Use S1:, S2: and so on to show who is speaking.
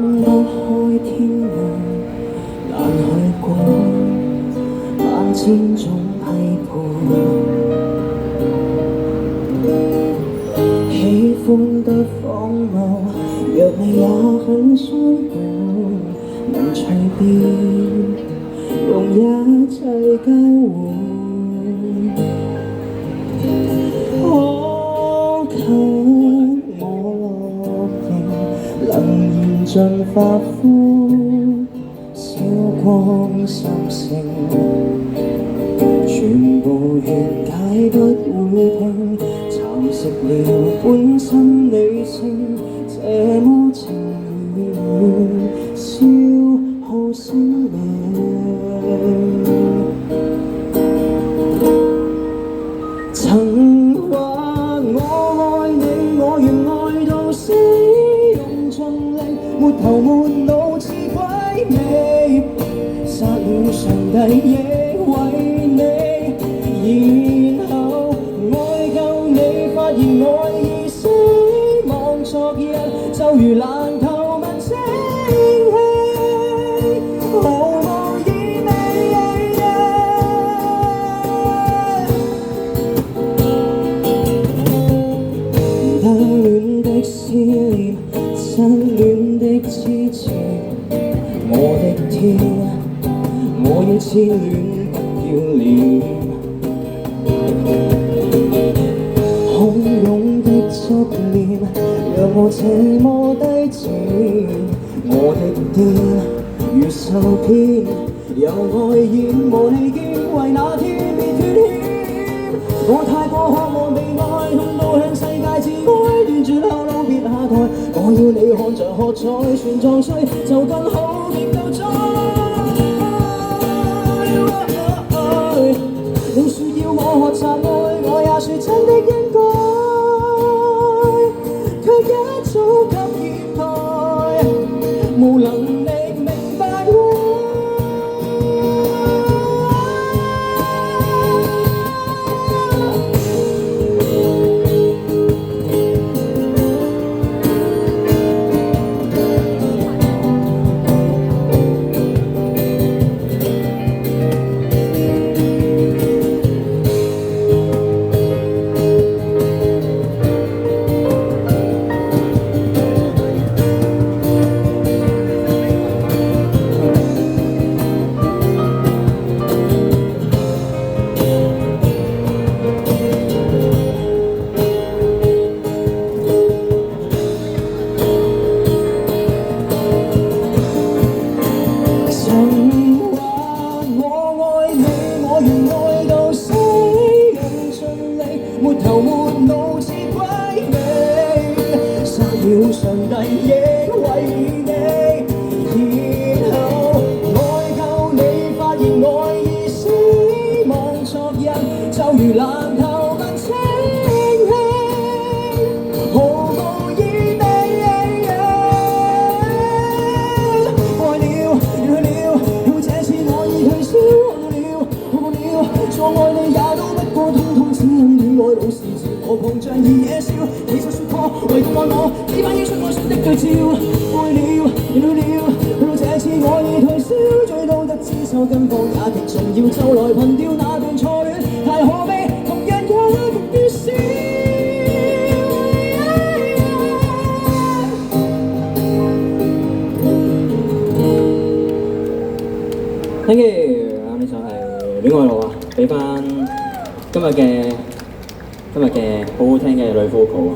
S1: 不開天亮，難去過萬千種批判。喜歡得荒謬，若你也很傷感，能隨便用一切交換。可給我樂形，能燃盡發膚，燒光心聲，全部勸解不會聽，蠶食了本身理性，這麼情願消耗生命。曾話我愛你，我願愛到死，用盡力，沒頭沒腦似鬼魅，殺了上帝亦為你，然後愛夠你，發現愛已死亡，昨日就如爛透問清氣，毫無意味。單戀的思念，失戀的痴纏，我的天，我要痴戀不要臉，洶湧的執念讓我這麼低賤，我的癲如受騙，由愛演無利見，為那天別脫險，我太過渴望被愛，痛到向世界致哀，斷絕後路別下台，我要你看着喝彩，船撞碎就更好，別救災。你說要我學習愛，我也說真的應該，卻一早給掩蓋，無能力明白愛。沒頭沒腦似鬼魅，殺了上帝亦為你，然後愛夠你，發現愛已死亡，昨日就如爛透問清氣，毫無意味。愛了，愛了，這次我已退燒，愛了，再愛你也都不過通通只因你愛老是自我膨脹而野笑，其實說錯，唯獨愛我，呢班要出愛信的對照。愛了，到這次我已退燒，追到得知手跟放也極重要，就來憑吊那段初戀，太可悲，同人也極於笑。Thank you， 啱呢首係戀愛路啊，俾翻今日嘅好好聽嘅女 vocal。